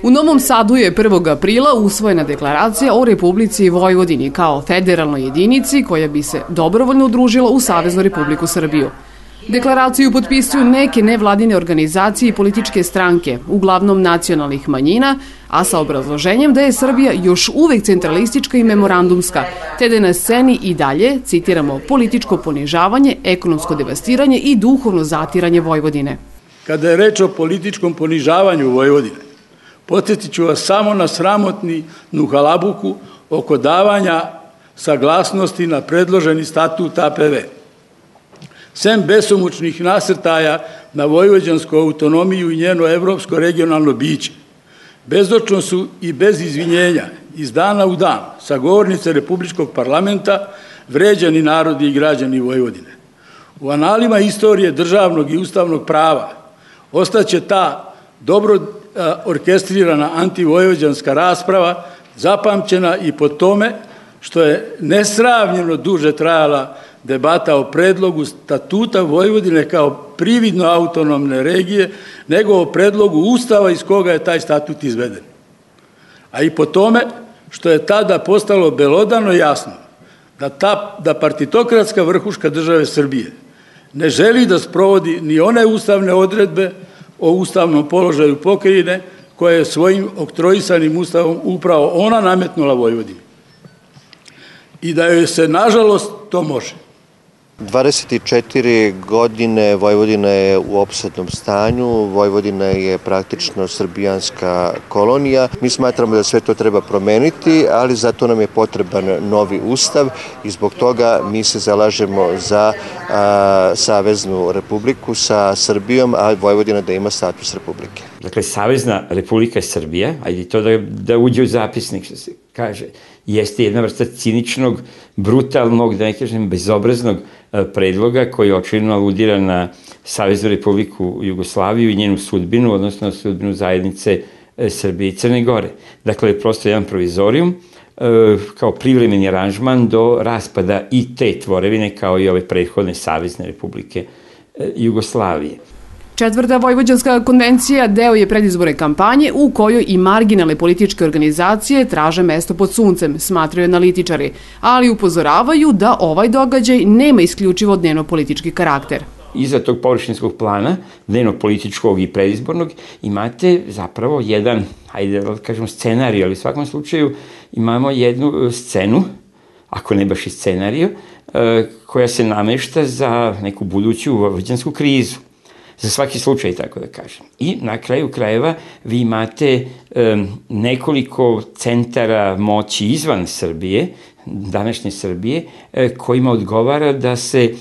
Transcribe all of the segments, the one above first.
U Novom Sadu je 1. aprila usvojena deklaracija o Republici Vojvodini kao federalnoj jedinici koja bi se dobrovoljno udružila u Saveznu Republiku Srbiju. Deklaraciju potpisuju neke nevladine organizacije i političke stranke, uglavnom nacionalnih manjina, a sa obrazloženjem da je Srbija još uvek centralistička i memorandumska, te da je na sceni i dalje, citiramo, političko ponižavanje, ekonomsko devastiranje i duhovno zatiranje Vojvodine. Kada je reč o političkom ponižavanju Vojvodine, podsjetit ću vas samo na sramotni nuhalabuku oko davanja saglasnosti na predloženi statut APV. Sem besomučnih nasrtaja na vojvođansku autonomiju i njeno evropsko regionalno biće, bezočno su i bez izvinjenja iz dana u dan sa govornice Republičkog parlamenta vređani narodi i građani Vojvodine. U analima istorije državnog i ustavnog prava ostaće ta dobro orkestrirana antivojvođanska rasprava zapamćena i po tome što je nesravnjeno duže trajala debata o predlogu statuta Vojvodine kao prividno autonomne regije, nego o predlogu Ustava iz koga je taj statut izveden. A i po tome što je tada postalo belodano jasno da partitokratska vrhuška države Srbije ne želi da sprovodi ni one ustavne odredbe o ustavnom položaju pokrajine koje je svojim oktroisanim ustavom upravo ona nametnula Vojvodini. I da joj se, nažalost, to može. 24 godine Vojvodina je u opsadnom stanju, Vojvodina je praktično srbijanska kolonija. Mi smatramo da sve to treba promeniti, ali zato nam je potreban novi ustav i zbog toga mi se zalažemo za Saveznu republiku sa Srbijom, a Vojvodina da ima status republike. Dakle, Savezna republika Srbija, ajde to da uđe u zapisnik, što se kaže, jeste jedna vrsta ciničnog, brutalnog, da ne kažem, bezobraznog predloga koji očigledno aludira na Saveznu republiku Jugoslaviju i njenu sudbinu, odnosno sudbinu zajednice Srbije i Crne Gore. Dakle, prosto jedan provizorijum kao privremeni aranžman do raspada i te tvorevine kao i ove prethodne Savezne republike Jugoslavije. Četvrta Vojvođanska konvencija deo je predizborne kampanje u kojoj i marginalne političke organizacije traže mesto pod suncem, smatraju analitičari, ali upozoravaju da ovaj događaj nema isključivo dnevno-politički karakter. Iza tog površinskog plana, dnevno-političkog i predizbornog, imate zapravo jedan, hajde da kažemo, scenarij, ali u svakom slučaju imamo jednu scenu, ako ne baš i scenariju, koja se namešta za neku buduću vojvođansku krizu. Za svaki slučaj, tako da kažem. I na kraju krajeva vi imate nekoliko centara moći izvan Srbije, današnje Srbije, kojima odgovara da se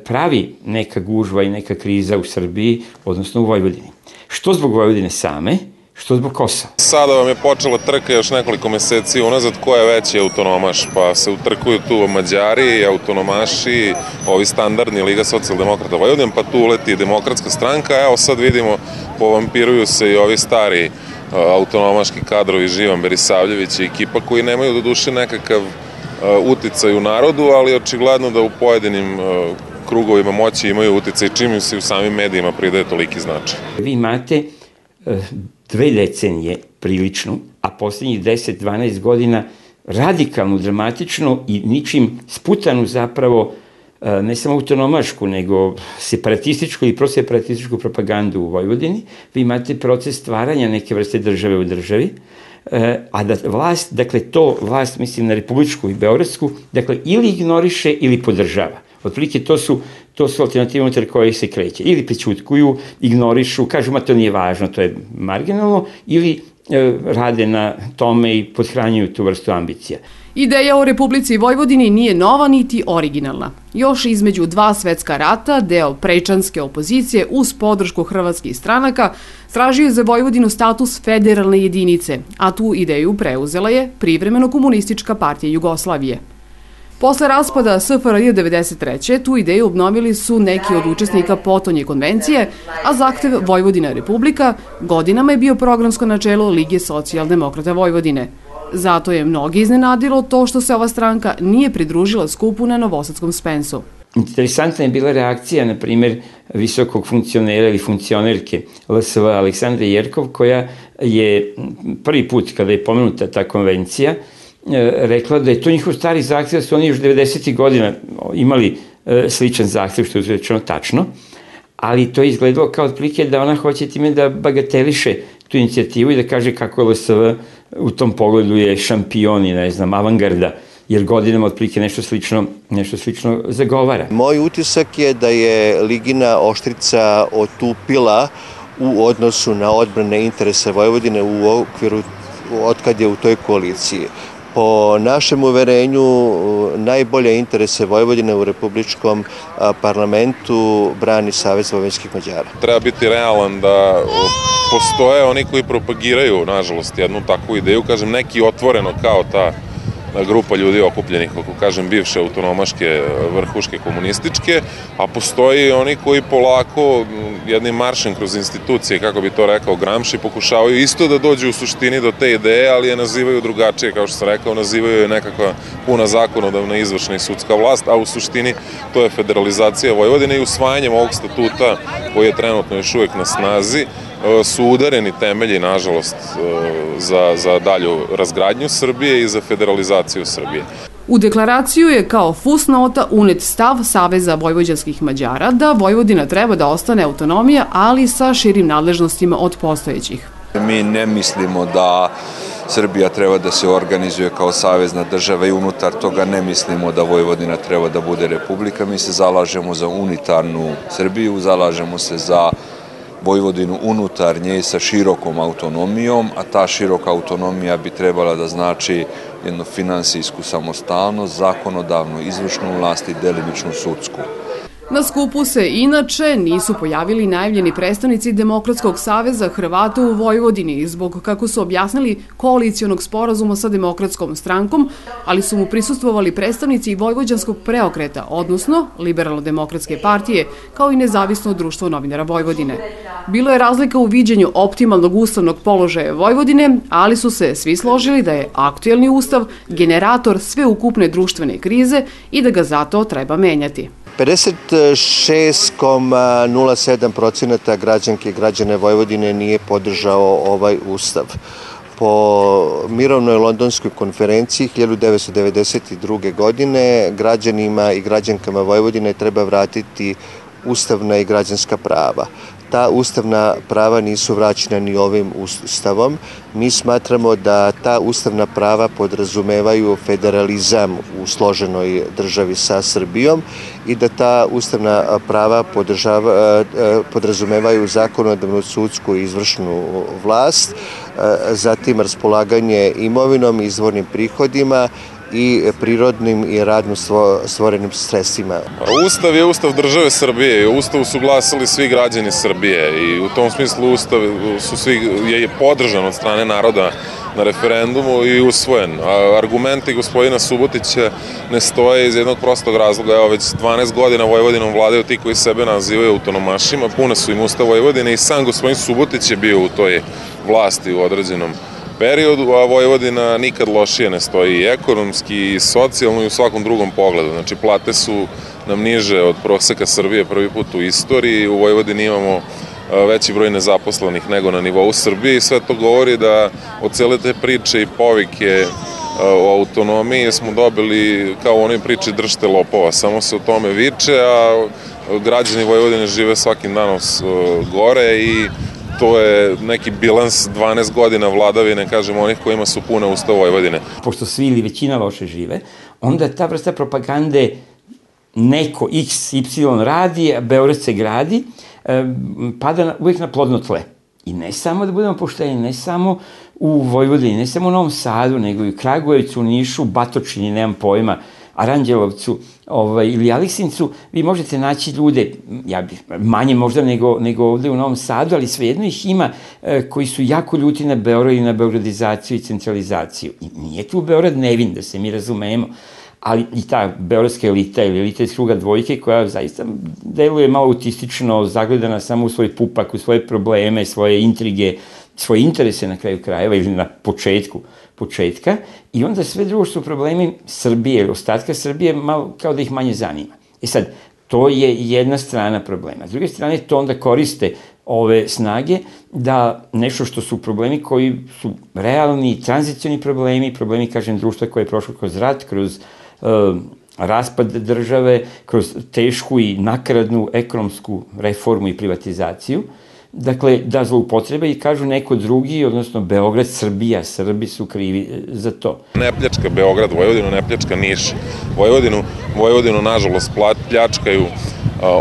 pravi neka gužva i neka kriza u Srbiji, odnosno u Vojvodini. Što zbog Vojvodine same, što zbog Kosova. Sada vam je počela trka još nekoliko meseci unazad ko je veći autonomaš, pa se utrkuju tu Mađari, autonomaši, ovi standardni Liga socijaldemokrata Vojvodine, pa tu uleti Demokratska stranka, evo sad vidimo, povampiruju se i ovi stari autonomaški kadrovi, Živan Berisavljević i ekipa koji nemaju do duše nekakav uticaj u narodu, ali očigledno da u pojedinim krugovima moći imaju uticaj, čim im se u samim medijima pridaje toliki značaj. Vi imate 2 decenije priličnu, a poslednjih 10-12 godina radikalnu, dramatičnu i ničim sputanu zapravo ne samo autonomašku, nego separatističku ili proseparatističku propagandu u Vojvodini. Vi imate proces stvaranja neke vrste države u državi, a da vlast, dakle to vlast, mislim na republičku i beogradsku, dakle ili ignoriše ili podržava. Otprilike to su alternative unutar koje se kreće. Ili prećutkuju, ignorišu, kažu, ma to nije važno, to je marginalno, ili rade na tome i podhranjuju tu vrstu ambicija. Ideja o Republici Vojvodini nije nova niti originalna. Još između 2 svetska rata, deo prečanske opozicije uz podršku hrvatskih stranaka tražio je za Vojvodinu status federalne jedinice, a tu ideju preuzela je privremeno Komunistička partija Jugoslavije. Posle raspada SFRJ 1993. tu ideju obnovili su neki od učesnika potonje konvencije, a zahtev Vojvodina Republika godinama je bio programsko načelo Lige socijaldemokrata Vojvodine. Zato je mnogi iznenadilo to što se ova stranka nije pridružila skupu na Novosadskom Spensu. Interesantna je bila reakcija, na primjer, visokog funkcionera ili funkcionerke LSV Aleksandre Jerkov, koja je prvi put kada je pomenuta ta konvencija rekla da je to njihov stari zahtev, da su oni još 90. godina imali sličan zahtev, što je rečeno tačno, ali to je izgledalo kao otprilike da ona hoće time da bagateliše tu inicijativu i da kaže kako LSV u tom pogledu je šampion i, ne znam, avangarda, jer godinama otprilike nešto slično zagovara. Moj utisak je da je Ligina oštrica otupila u odnosu na odbrane interese Vojvodine u okviru otkad je u toj koaliciji. Po našem uverenju, najbolje interese Vojvodine u Republičkom parlamentu brani Savez vojvođanskih Mađara. Treba biti realan da postoje oni koji propagiraju, nažalost, jednu takvu ideju, kažem, neki otvoreno kao ta grupa ljudi okupljenih oko, kažem, bivše autonomaške, vrhuške, komunističke, a postoji oni koji polako jednim maršem kroz institucije, kako bi to rekao Gramsci, pokušavaju isto da dođu u suštini do te ideje, ali je nazivaju drugačije, kao što sam rekao, nazivaju je nekakva puna zakonodavna, izvršna i sudska vlast, a u suštini to je federalizacija Vojvodine i usvajanjem ovog statuta koji je trenutno još uvek na snazi su udareni temelji, nažalost, za dalju razgradnju Srbije i za federalizaciju Srbije. U deklaraciju je kao fusnota unet stav Saveza vojvođanskih Mađara da Vojvodina treba da ostane autonomija, ali sa širim nadležnostima od postojećih. Mi ne mislimo da Srbija treba da se organizuje kao savezna država i unutar toga ne mislimo da Vojvodina treba da bude republika. Mi se zalažemo za unitarnu Srbiju, zalažemo se za Vojvodinu unutar nje sa širokom autonomijom, a ta široka autonomija bi trebala da znači jednu finansijsku samostalnost, zakonodavnu, izvršnu vlast i delimičnu sudsku. Na skupu se inače nisu pojavili najavljeni predstavnici Demokratskog saveza Hrvata u Vojvodini zbog, kako su objasnili, koalicijonog sporazuma sa Demokratskom strankom, ali su mu prisustvovali predstavnici i Vojvođanskog preokreta, odnosno Liberalno-demokratske partije, kao i Nezavisno društvo novinara Vojvodine. Bilo je razlika u viđenju optimalnog ustavnog položaja Vojvodine, ali su se svi složili da je aktuelni ustav generator sveukupne društvene krize i da ga zato treba menjati. 56,07% građanke i građane Vojvodine nije podržao ovaj ustav. Po mirovnoj londonskoj konferenciji 1992. godine građanima i građankama Vojvodine treba vratiti ustavna i građanska prava. Ta ustavna prava nisu vraćena ni ovim ustavom. Mi smatramo da ta ustavna prava podrazumevaju federalizam u složenoj državi sa Srbijom i da ta ustavna prava podrazumevaju zakonodavnu, sudsku i izvršnu vlast, zatim raspolaganje imovinom, izvornim prihodima i prirodnim i radno stvorenim sredstvima. Ustav je Ustav države Srbije. U Ustavu su glasali svi građani Srbije i u tom smislu Ustav je podržan od strane naroda na referendumu i usvojen. Argumenti gospodina Subotića ne stoje iz jednog prostog razloga. Evo, već 12 godina Vojvodinom vladaju ti koji sebe nazivaju autonomašima, puna su im usta Vojvodine i sam gospodin Subotić je bio u toj vlasti u određenom periodu, a Vojvodina nikad lošije ne stoji i ekonomski, i socijalno i u svakom drugom pogledu. Znači, plate su nam niže od proseka Srbije prvi put u istoriji. U Vojvodini imamo veći broj nezaposlenih nego na nivou Srbije i sve to govori da od cele te priče i povike o autonomiji smo dobili kao u onoj priči držite lopova, samo se o tome viče, a građani Vojvodine žive svakim danom gore i to je neki bilans 12 godina vladavine, kažemo, onih kojima su pune usta Vojvodine. Pošto svi ili većina loše žive, onda ta vrsta propagande neko x, y radi, a Beograd se gradi, pada uvijek na plodno tle. I ne samo, da budemo pošteni, ne samo u Vojvodini, ne samo u Novom Sadu, nego i u Kragujevcu, u Nišu, Batočini, nemam pojma, Aranđelovcu ili Aleksincu, vi možete naći ljude, manje možda nego ovde u Novom Sadu, ali svejedno ih ima koji su jako ljuti na Beograd i na beogradizaciju i centralizaciju. I nije tu Beograd nevin, da se mi razumemo, ali i ta beogradska elita ili elita iz kruga dvojke koja zaista deluje malo autistično, zagledana samo u svoj pupak, u svoje probleme, svoje intrige, svoje interese na kraju krajeva ili na početka i onda sve drugo što su problemi Srbije, ostatka Srbije, malo kao da ih manje zanima. I sad, to je jedna strana problema. S druge strane, to onda koriste ove snage da nešto što su problemi koji su realni, tranzicioni problemi, kažem, društva koje je prošlo kroz rat, kroz raspad države, kroz tešku i nakaradnu ekonomsku reformu i privatizaciju, dakle, da zloupotrebe i kažu neko drugi, odnosno Beograd, Srbija, Srbi su krivi za to. Ne pljačka Beograd, Vojvodinu ne pljačka Niš. Vojvodinu nažalost, pljačkaju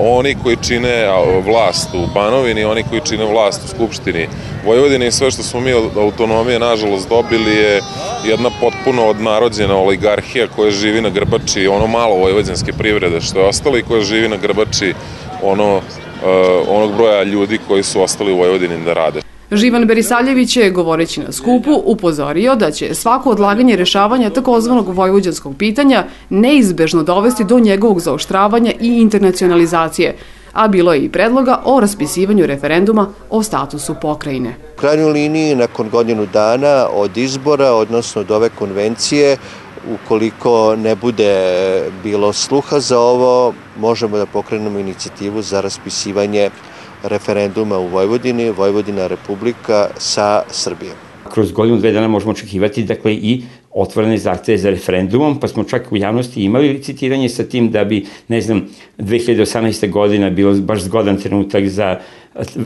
oni koji čine vlast u Banovini, oni koji čine vlast u Skupštini Vojvodine i sve što smo mi od autonomije, nažalost, dobili je jedna potpuno odnarođena oligarhija koja živi na grbači ono malo vojvođanske privrede što je ostalo i koja živi na grbači onog broja ljudi koji su ostali u Vojvodini da rade. Živan Berisavljević je, govoreći na skupu, upozorio da će svako odlaganje rešavanja takozvanog vojvođanskog pitanja neizbežno dovesti do njegovog zaoštravanja i internacionalizacije, a bilo je i predloga o raspisivanju referenduma o statusu pokrajine. U krajnjoj liniji, nakon godinu dana od izbora, odnosno od ove konvencije, ukoliko ne bude bilo sluha za ovo, možemo da pokrenemo inicijativu za raspisivanje referenduma u Vojvodini, Vojvodina republika sa Srbijom. Kroz godinu, 2 dana možemo očekivati, dakle, i otvorene zahteve za referendumom, pa smo čak u javnosti imali licitiranje sa tim da bi, 2018. godina bilo baš zgodan trenutak za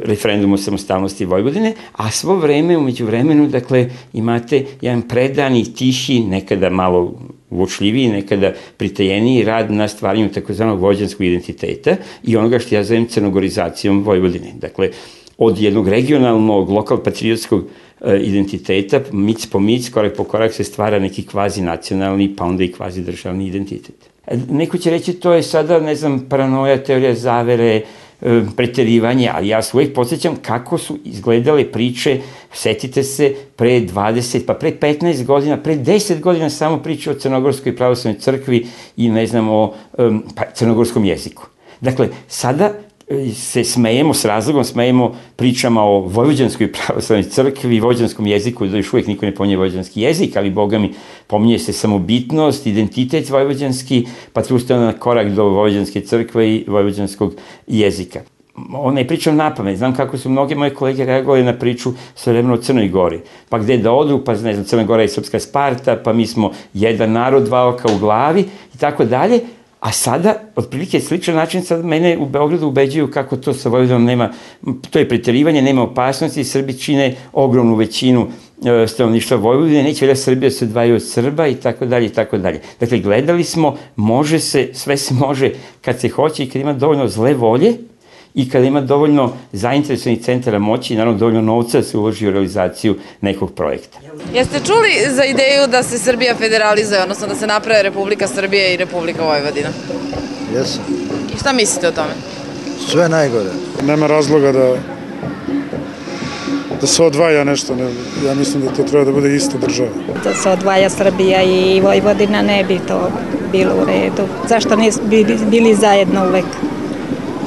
referendum o samostalnosti Vojvodine, a svo vreme, umeđu vremenu, dakle, imate jedan predani, tiši, nekada malo uočljiviji, nekada pritajeniji rad na stvaranju takozvanog vojvođanskog identiteta i onoga što ja zovem crnogorizacijom Vojvodine. Dakle, od jednog regionalnog, lokal-patriotskog identiteta, mic po mic, korak po korak se stvara neki kvazi-nacionalni, pa onda i kvazi-državni identitet. Neko će reći, to je sada, paranoja, teorija zavere, preterivanje, ali ja se uvek podsjećam kako su izgledale priče, setite se, pre 20, pa pre 15 godina, pre 10 godina samo priče o Crnogorskoj pravoslavnoj crkvi i o crnogorskom jeziku. Dakle, sada se smejemo, s razlogom smejemo pričama o Vojvođanskoj pravoslavnoj crkvi, vojvođanskom jeziku, da još uvijek niko ne pominje vojvođanski jezik, ali Boga mi pominje se samobitnost, identitet vojvođanski, pa tu ste na korak do vojvođanske crkve i vojvođanskog jezika. Ne pričam napamet, znam kako su mnoge moje kolege reagovali na priču svojevremeno o Crnoj Gori. Pa gde da odu, pa Crna Gora je srpska Sparta, pa mi smo jedan narod, 2 oka u glavi i tako dalje. A sada, otprilike sličan način, sad mene u Beogradu ubeđuju kako to sa Vojvodinom nema, to je preterivanje, nema opasnosti, Srbi čine ogromnu većinu stanovništva Vojvodine, neće da Srbija se odvajaju od Srba i tako dalje i tako dalje. Dakle, gledali smo, može se, sve se može kad se hoće i kad ima dovoljno zle volje i kada ima dovoljno zainteresovanih centara moći i naravno dovoljno novca da se uloži u realizaciju nekog projekta. Jeste čuli za ideju da se Srbija federalizuje, odnosno da se naprave Republika Srbija i Republika Vojvodina? Jesam. I šta mislite o tome? Sve najgore. Nema razloga da se odvaja nešto. Ja mislim da to treba da bude ista država. Da se odvaja Srbija i Vojvodina ne bi to bilo u redu. Zašto nisu bili zajedno uvek?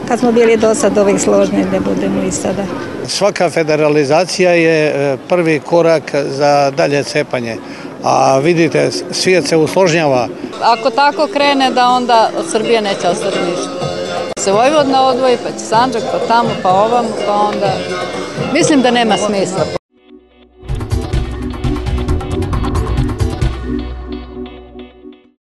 Kad smo bili do sad uvek složni da budemo i sada. Svaka federalizacija je prvi korak za dalje cepanje. A vidite, svijet se usložnjava. Ako tako krene da onda od Srbije neće ostati ništa. Se Vojvodina odvoji, pa će Sandžak, pa tamo, pa ovamo, pa onda... Mislim da nema smisla.